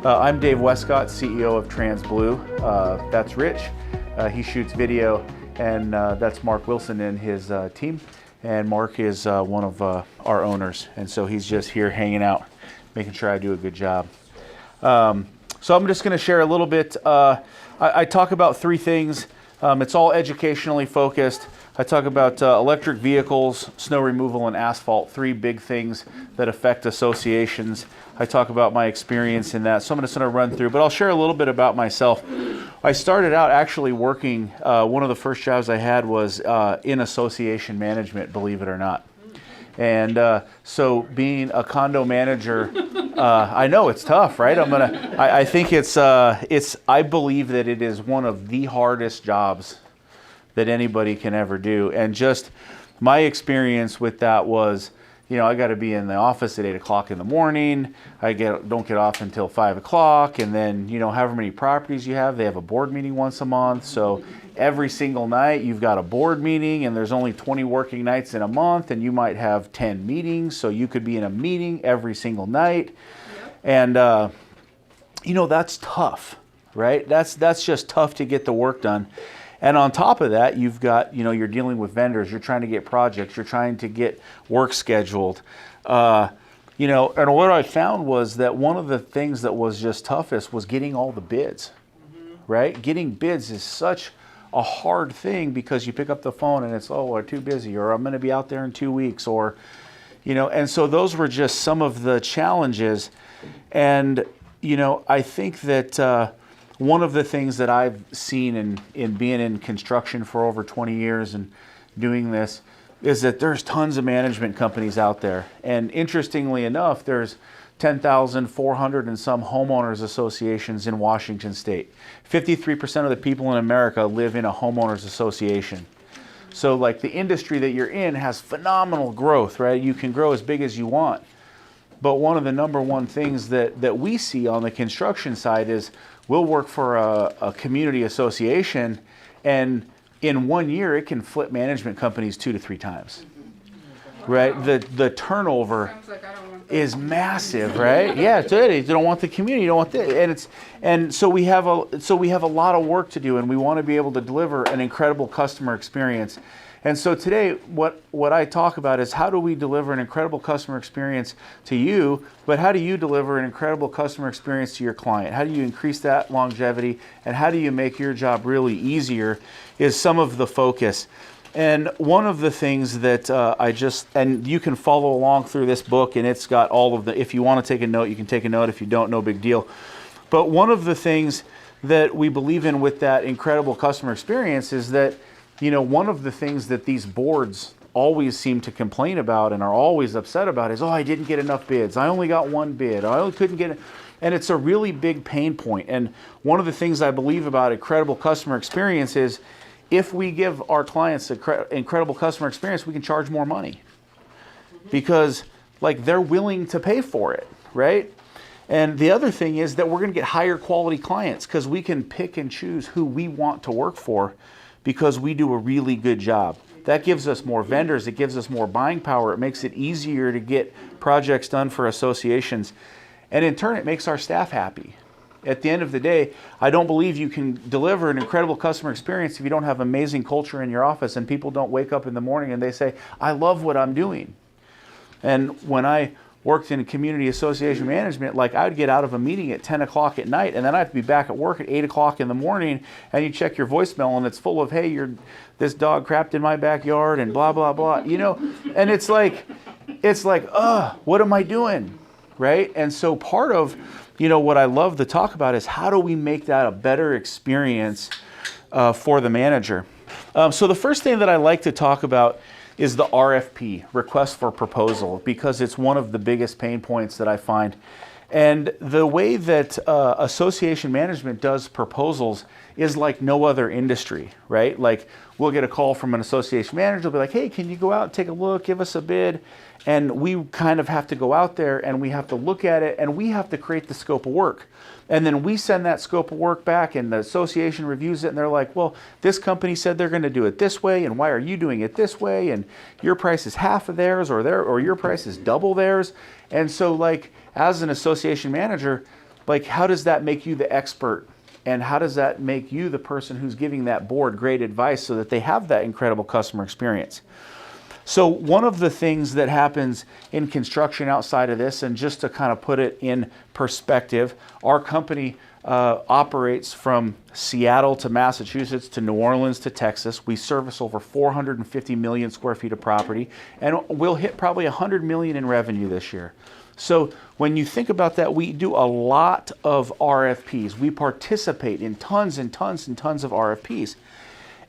I'm Dave Westcott, CEO of TransBlue. That's Rich. He shoots video, and that's Mark Wilson and his team. And Mark is one of our owners, and so he's just here hanging out, making sure I do a good job. So I'm just going to share a little bit. I talk about three things. It's all educationally focused. I talk about electric vehicles, snow removal, and asphalt, three big things that affect associations. I talk about my experience in that, so I'm just going to run through, but I'll share a little bit about myself. I started out actually working, one of the first jobs I had was in association management, believe it or not. And so being a condo manager, I know it's tough, right? I think I believe that it is one of the hardest jobs that anybody can ever do. And just my experience with that was, I got to be in the office at 8 o'clock in the morning. Don't get off until 5 o'clock. And then, however many properties you have, they have a board meeting once a month. So every single night you've got a board meeting, and there's only 20 working nights in a month, and you might have 10 meetings. So you could be in a meeting every single night. And, that's tough, right? That's just tough to get the work done. And on top of that, you've got, you're dealing with vendors, you're trying to get projects, you're trying to get work scheduled. And what I found was that one of the things that was just toughest was getting all the bids, right? Getting bids is such a hard thing because you pick up the phone and it's, we're too busy, or I'm going to be out there in 2 weeks, or, and so those were just some of the challenges. And, I think that one of the things that I've seen in being in construction for over 20 years and doing this is that there's tons of management companies out there. And interestingly enough, there's 10,400 and some homeowners associations in Washington state. 53% of the people in America live in a homeowners association. So like the industry that you're in has phenomenal growth, right? You can grow as big as you want. But one of the number one things that we see on the construction side is we'll work for a community association, and in 1 year it can flip management companies 2 to 3 times, right? The turnover is massive, right? Yeah, you don't want the community, you don't want this, and so we have a lot of work to do, and we want to be able to deliver an incredible customer experience. And so today, what I talk about is how do we deliver an incredible customer experience to you, but how do you deliver an incredible customer experience to your client? How do you increase that longevity, and how do you make your job really easier is some of the focus. And one of the things that and you can follow along through this book, and it's got all of if you want to take a note, you can take a note. If you don't, no big deal. But one of the things that we believe in with that incredible customer experience is that one of the things that these boards always seem to complain about and are always upset about is, I didn't get enough bids. I only got one bid. I only couldn't get it. And it's a really big pain point. And one of the things I believe about incredible customer experience is if we give our clients incredible customer experience, we can charge more money because they're willing to pay for it, right? And the other thing is that we're going to get higher quality clients because we can pick and choose who we want to work for, because we do a really good job. That gives us more vendors, it gives us more buying power, it makes it easier to get projects done for associations, and in turn it makes our staff happy. At the end of the day, I don't believe you can deliver an incredible customer experience if you don't have amazing culture in your office and people don't wake up in the morning and they say, I love what I'm doing. And when I worked in community association management, I'd get out of a meeting at 10 o'clock at night, and then I'd be back at work at 8 o'clock in the morning, and you check your voicemail, and it's full of, hey, this dog crapped in my backyard, and blah, blah, blah, and it's like, what am I doing, right? And so part of, what I love to talk about is how do we make that a better experience for the manager? So the first thing that I like to talk about is the RFP, Request for Proposal, because it's one of the biggest pain points that I find. And the way that association management does proposals is like no other industry, right? We'll get a call from an association manager, they'll be like, hey, can you go out and take a look, give us a bid? And we kind of have to go out there and we have to look at it and we have to create the scope of work. And then we send that scope of work back and the association reviews it and they're like, well, this company said they're going to do it this way, and why are you doing it this way? And your price is half of theirs, or your price is double theirs. And so as an association manager, Like, how does that make you the expert? And how does that make you the person who's giving that board great advice so that they have that incredible customer experience? So one of the things that happens in construction outside of this, and just to kind of put it in perspective, our company operates from Seattle to Massachusetts to New Orleans to Texas. We service over 450 million square feet of property, and we'll hit probably 100 million in revenue this year. So when you think about that, we do a lot of RFPs. We participate in tons and tons and tons of RFPs.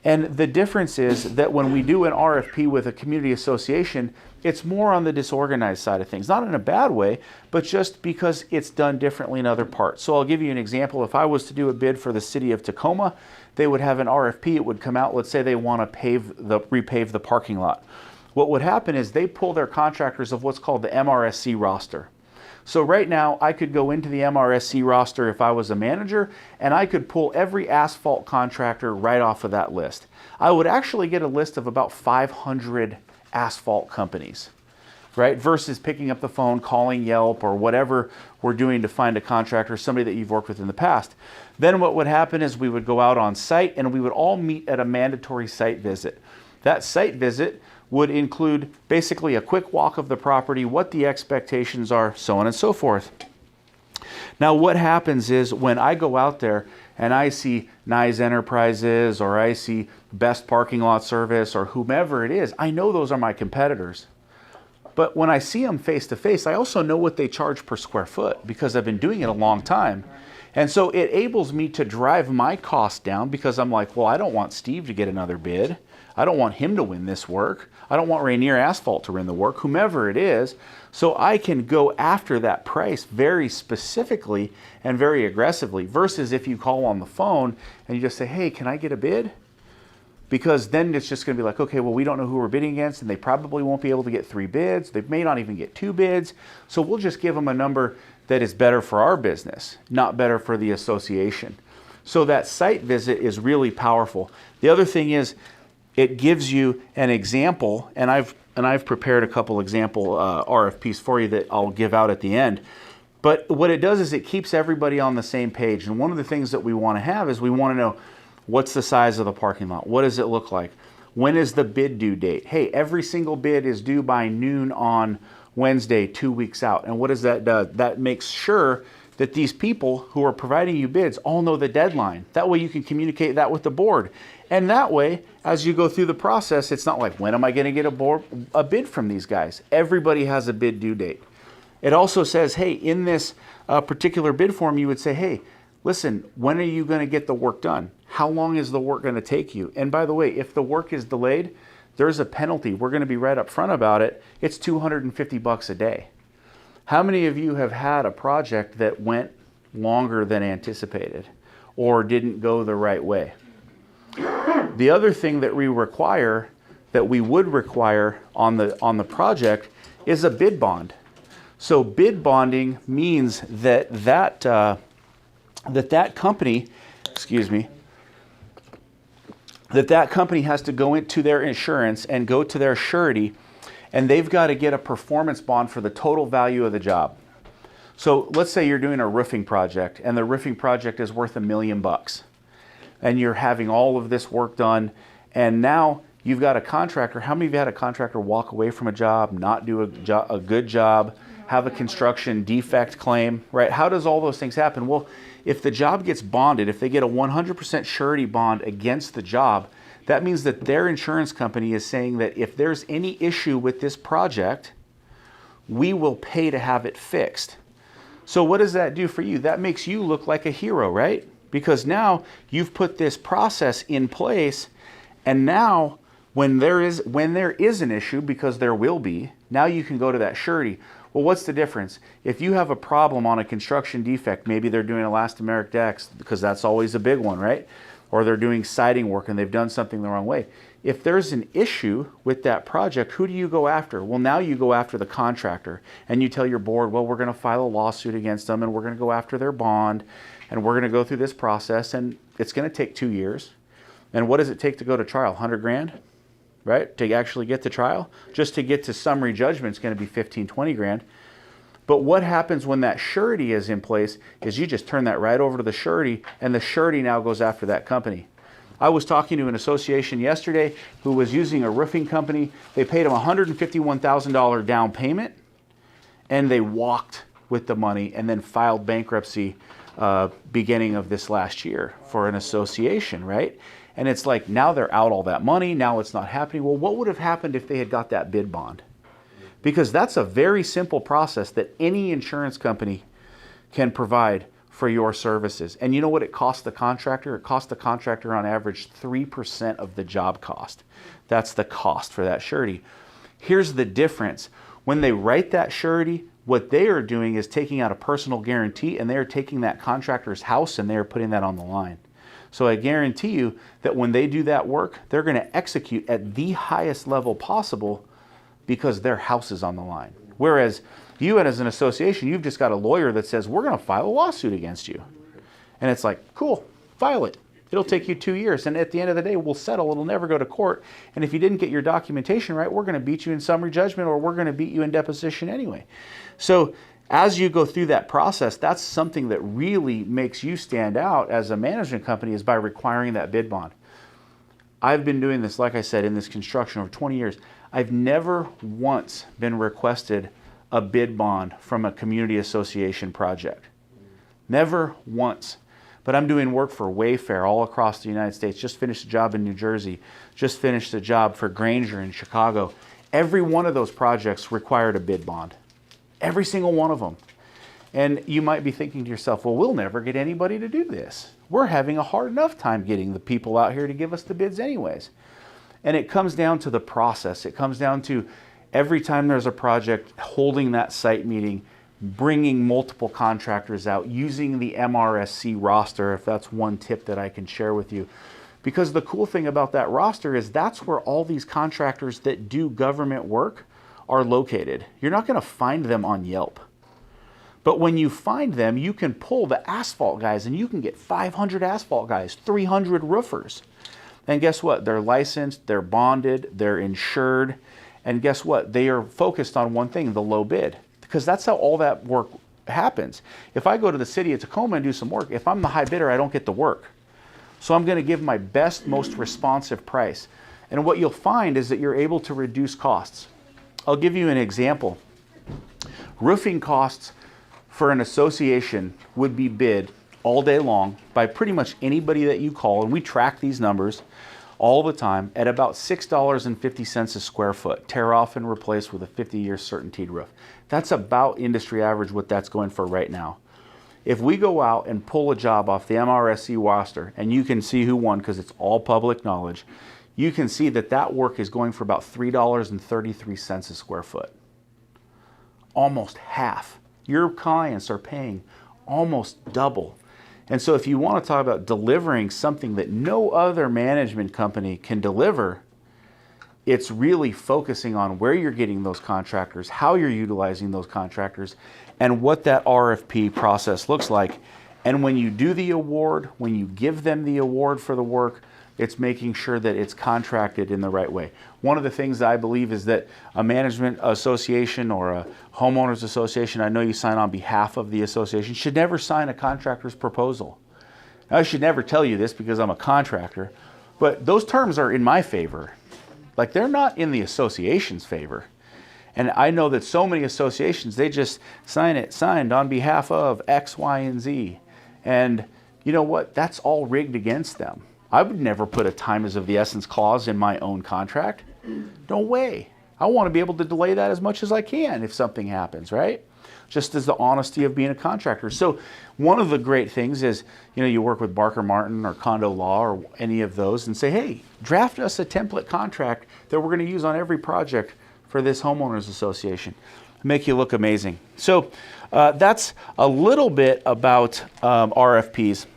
And the difference is that when we do an RFP with a community association, it's more on the disorganized side of things. Not in a bad way, but just because it's done differently in other parts. So I'll give you an example. If I was to do a bid for the city of Tacoma, they would have an RFP. It would come out, let's say they want to repave the parking lot. What would happen is they pull their contractors of what's called the MRSC roster. So right now, I could go into the MRSC roster if I was a manager, and I could pull every asphalt contractor right off of that list. I would actually get a list of about 500 asphalt companies, right? Versus picking up the phone, calling Yelp or whatever we're doing to find a contractor, somebody that you've worked with in the past. Then what would happen is we would go out on site and we would all meet at a mandatory site visit. That site visit would include basically a quick walk of the property, what the expectations are, so on and so forth. Now what happens is when I go out there and I see Nice Enterprises or I see Best Parking Lot Service or whomever it is, I know those are my competitors. But when I see them face to face, I also know what they charge per square foot because I've been doing it a long time. And so it enables me to drive my costs down because I'm like, well, I don't want Steve to get another bid. I don't want him to win this work. I don't want Rainier Asphalt to win the work, whomever it is. So I can go after that price very specifically and very aggressively versus if you call on the phone and you just say, hey, can I get a bid? Because then it's just going to be like, okay, well, we don't know who we're bidding against and they probably won't be able to get 3 bids. They may not even get 2 bids. So we'll just give them a number that is better for our business, not better for the association. So that site visit is really powerful. The other thing is, it gives you an example, and I've prepared a couple example RFPs for you that I'll give out at the end. But what it does is it keeps everybody on the same page. And one of the things that we want to have is we want to know what's the size of the parking lot? What does it look like? When is the bid due date? Hey, every single bid is due by noon on Wednesday, 2 weeks out. And what does that do? That makes sure that these people who are providing you bids all know the deadline. That way you can communicate that with the board. And that way, as you go through the process, it's not like, when am I going to get a bid from these guys? Everybody has a bid due date. It also says, hey, in this particular bid form, you would say, hey, listen, when are you going to get the work done? How long is the work going to take you? And by the way, if the work is delayed, there's a penalty. We're going to be right up front about it. It's $250 a day. How many of you have had a project that went longer than anticipated or didn't go the right way? The other thing that we would require on the project is a bid bond. So bid bonding means that company, that company has to go into their insurance and go to their surety, and they've got to get a performance bond for the total value of the job. So let's say you're doing a roofing project and the roofing project is worth $1 million. And you're having all of this work done, and now you've got a contractor. How many of you had a contractor walk away from a job, not do a good job, have a construction defect claim, right? How does all those things happen? Well, if the job gets bonded, if they get a 100% surety bond against the job, that means that their insurance company is saying that if there's any issue with this project, we will pay to have it fixed. So what does that do for you? That makes you look like a hero, right? Because now you've put this process in place, and now when there is an issue, because there will be, now you can go to that surety. Well, what's the difference? If you have a problem on a construction defect, maybe they're doing elastomeric decks, because that's always a big one, right? Or they're doing siding work and they've done something the wrong way. If there's an issue with that project, who do you go after? Well, now you go after the contractor, and you tell your board, well, we're going to file a lawsuit against them, and we're going to go after their bond, and we're going to go through this process, and it's going to take 2 years. And what does it take to go to trial? 100 grand, right? To actually get to trial? Just to get to summary judgment is going to be 15, 20 grand. But what happens when that surety is in place is you just turn that right over to the surety, and the surety now goes after that company. I was talking to an association yesterday who was using a roofing company. They paid them $151,000 down payment, and they walked with the money and then filed bankruptcy beginning of this last year for an association, right? And it's like, now they're out all that money, now it's not happening. Well, what would have happened if they had got that bid bond? Because that's a very simple process that any insurance company can provide for your services. And you know what it costs the contractor? It costs the contractor on average 3% of the job cost. That's the cost for that surety. Here's the difference. When they write that surety, what they are doing is taking out a personal guarantee, and they are taking that contractor's house and they are putting that on the line. So I guarantee you that when they do that work, they're going to execute at the highest level possible because their house is on the line. Whereas you, and as an association, you've just got a lawyer that says, we're going to file a lawsuit against you. And it's like, cool, file it. It'll take you 2 years. And at the end of the day, we'll settle. It'll never go to court. And if you didn't get your documentation right, we're going to beat you in summary judgment, or we're going to beat you in deposition anyway. So as you go through that process, that's something that really makes you stand out as a management company, is by requiring that bid bond. I've been doing this, like I said, in this construction over 20 years. I've never once been requested a bid bond from a community association project. Never once. But I'm doing work for Wayfair all across the United States. Just finished a job in New Jersey. Just finished a job for Granger in Chicago. Every one of those projects required a bid bond. Every single one of them. And you might be thinking to yourself, well, we'll never get anybody to do this. We're having a hard enough time getting the people out here to give us the bids anyways. And it comes down to the process. It comes down to every time there's a project, holding that site meeting, bringing multiple contractors out, using the MRSC roster, if that's one tip that I can share with you. Because the cool thing about that roster is that's where all these contractors that do government work are located. You're not going to find them on Yelp. But when you find them, you can pull the asphalt guys, and you can get 500 asphalt guys, 300 roofers. And guess what? They're licensed, they're bonded, they're insured. And guess what? They are focused on one thing, the low bid. Because that's how all that work happens. If I go to the city of Tacoma and do some work, if I'm the high bidder, I don't get the work. So I'm going to give my best, most responsive price. And what you'll find is that you're able to reduce costs. I'll give you an example. Roofing costs for an association would be bid all day long by pretty much anybody that you call, and we track these numbers all the time, at about $6.50 a square foot, tear off and replace with a 50-year certainteed roof. That's about industry average what that's going for right now. If we go out and pull a job off the MRSC roster, and you can see who won because it's all public knowledge, you can see that that work is going for about $3.33 a square foot. Almost half. Your clients are paying almost double. And so if you want to talk about delivering something that no other management company can deliver, it's really focusing on where you're getting those contractors, how you're utilizing those contractors, and what that RFP process looks like. And when you do the award, when you give them the award for the work, it's making sure that it's contracted in the right way. One of the things that I believe is that a management association or a homeowners association, I know you sign on behalf of the association, should never sign a contractor's proposal. Now, I should never tell you this because I'm a contractor, but those terms are in my favor. Like, they're not in the association's favor. And I know that so many associations, they just sign it, signed on behalf of X, Y, and Z. And you know what? That's all rigged against them. I would never put a time is of the essence clause in my own contract. No way. I want to be able to delay that as much as I can if something happens, right? Just as the honesty of being a contractor. So one of the great things is, you know, you work with Barker Martin or Condo Law or any of those and say, hey, draft us a template contract that we're going to use on every project for this homeowners association. Make you look amazing. So that's a little bit about RFPs.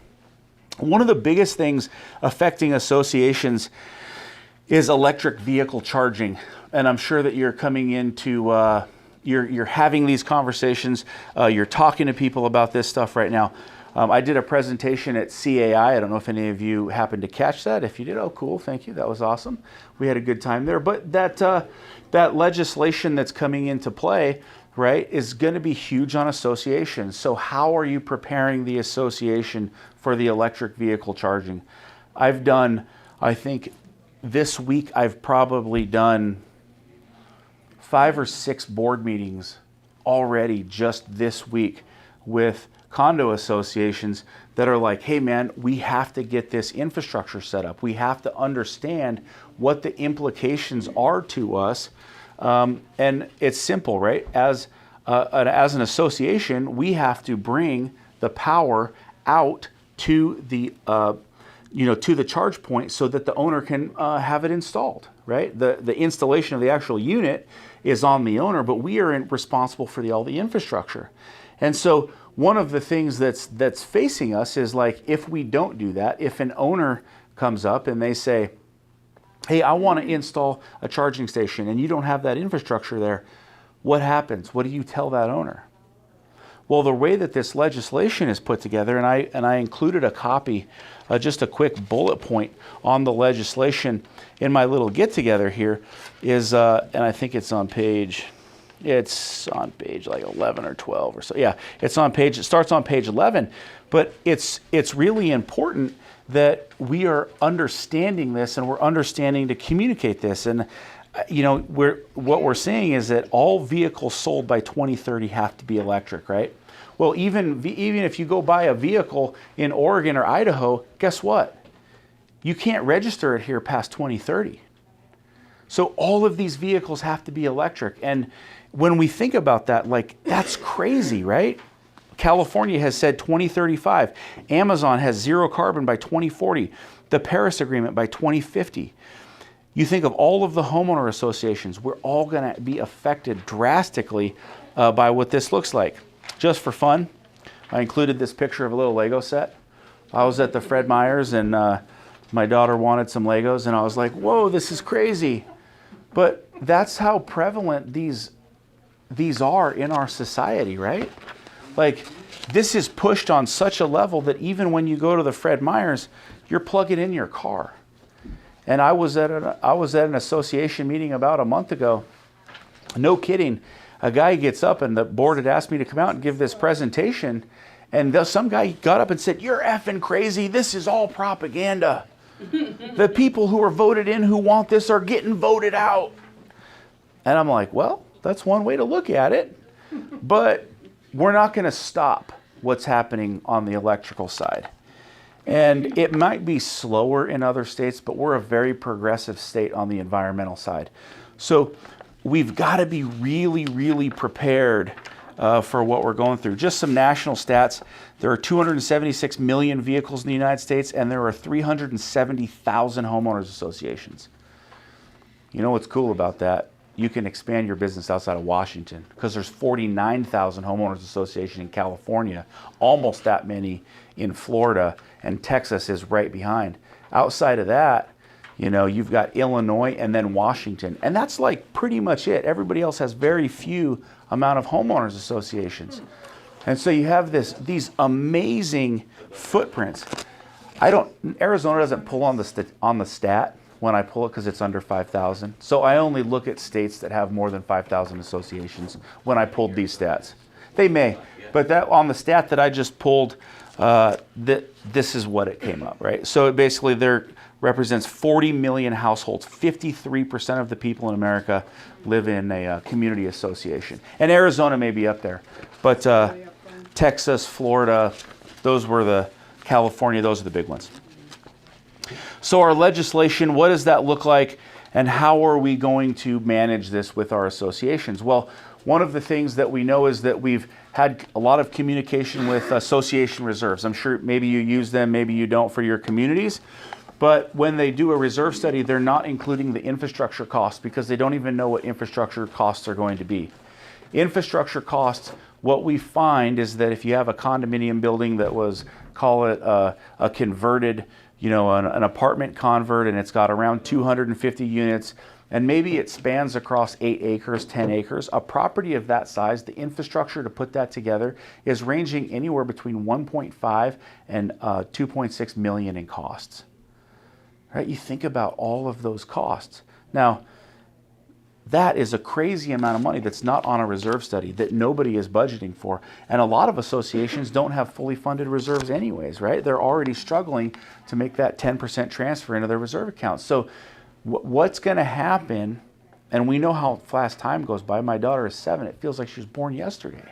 One of the biggest things affecting associations is electric vehicle charging. And I'm sure that you're coming into, you're having these conversations, you're talking to people about this stuff right now. I did a presentation at CAI. I don't know if any of you happened to catch that. If you did, oh cool, thank you, that was awesome. We had a good time there. But that legislation that's coming into play right, is going to be huge on associations. So how are you preparing the association for the electric vehicle charging? I've done, I think this week I've probably done 5 or 6 board meetings already just this week with condo associations that are like, hey man, we have to get this infrastructure set up. We have to understand what the implications are to us. And it's simple, right? As an association, we have to bring the power out to the to the charge point so that the owner can have it installed, right? The installation of the actual unit is on the owner, but we are responsible for all the infrastructure. And so one of the things that's facing us is like, if we don't do that, if an owner comes up and they say, hey, I want to install a charging station and you don't have that infrastructure there, what happens? What do you tell that owner? Well, the way that this legislation is put together, and I included a copy, just a quick bullet point on the legislation in my little get-together here, is, and I think it's on page like 11 or 12 or so. Yeah, it starts on page 11, but it's really important that we are understanding this and we're understanding to communicate this. And what we're saying is that all vehicles sold by 2030 have to be electric, right? Well, even if you go buy a vehicle in Oregon or Idaho, guess what? You can't register it here past 2030. So all of these vehicles have to be electric. And when we think about that, like, that's crazy, right? California has said 2035. Amazon has zero carbon by 2040. The Paris Agreement by 2050. You think of all of the homeowner associations, we're all going to be affected drastically by what this looks like. Just for fun, I included this picture of a little Lego set. I was at the Fred Meyer's and my daughter wanted some Legos and I was like, whoa, this is crazy. But that's how prevalent these are in our society, right? Like, this is pushed on such a level that even when you go to the Fred Meyer's, you're plugging in your car. And I was at an association meeting about a month ago. No kidding. A guy gets up and the board had asked me to come out and give this presentation. And some guy got up and said, you're effing crazy. This is all propaganda. The people who are voted in who want this are getting voted out. And I'm like, well, that's one way to look at it. But we're not going to stop what's happening on the electrical side. And it might be slower in other states, but we're a very progressive state on the environmental side. So we've got to be really, really prepared for what we're going through. Just some national stats. There are 276 million vehicles in the United States, and there are 370,000 homeowners associations. You know what's cool about that? You can expand your business outside of Washington because there's 49,000 homeowners association in California, almost that many in Florida, and Texas is right behind. Outside of that, you've got Illinois and then Washington, and that's like pretty much it. Everybody else has very few amount of homeowners associations. And so you have these amazing footprints. Arizona doesn't pull on the stat when I pull it because it's under 5,000. So I only look at states that have more than 5,000 associations when I pulled these stats. They may, but that on the stat that I just pulled, this is what it came up, right? So it basically there represents 40 million households. 53% of the people in America live in a community association. And Arizona may be up there, but Texas, Florida, California, those are the big ones. So our legislation, what does that look like, and how are we going to manage this with our associations? Well, one of the things that we know is that we've had a lot of communication with association reserves. I'm sure maybe you use them, maybe you don't for your communities. But when they do a reserve study, they're not including the infrastructure costs because they don't even know what infrastructure costs are going to be. Infrastructure costs, what we find is that if you have a condominium building that was, call it a converted, an apartment convert, and it's got around 250 units, and maybe it spans across 8 acres, 10 acres, a property of that size, the infrastructure to put that together is ranging anywhere between 1.5 and 2.6 million in costs. Right? You think about all of those costs. Now, That is a crazy amount of money that's not on a reserve study, that nobody is budgeting for. And a lot of associations don't have fully funded reserves anyways, right? They're already struggling to make that 10% transfer into their reserve account. So what's going to happen, and we know how fast time goes by. My daughter is 7. It feels like she was born yesterday,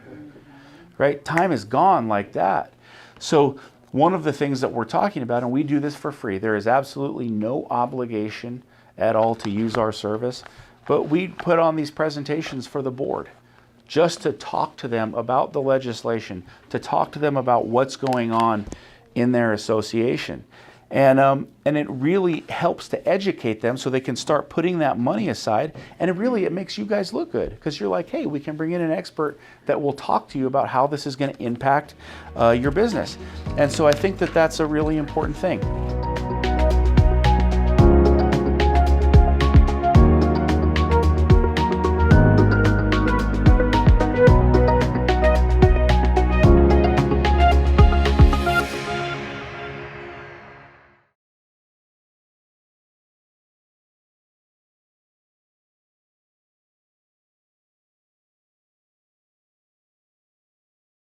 right? Time is gone like that. So one of the things that we're talking about, and we do this for free, there is absolutely no obligation at all to use our service. But we put on these presentations for the board just to talk to them about the legislation, to talk to them about what's going on in their association. And it really helps to educate them so they can start putting that money aside. And it makes you guys look good, because you're like, hey, we can bring in an expert that will talk to you about how this is going to impact your business. And so I think that that's a really important thing.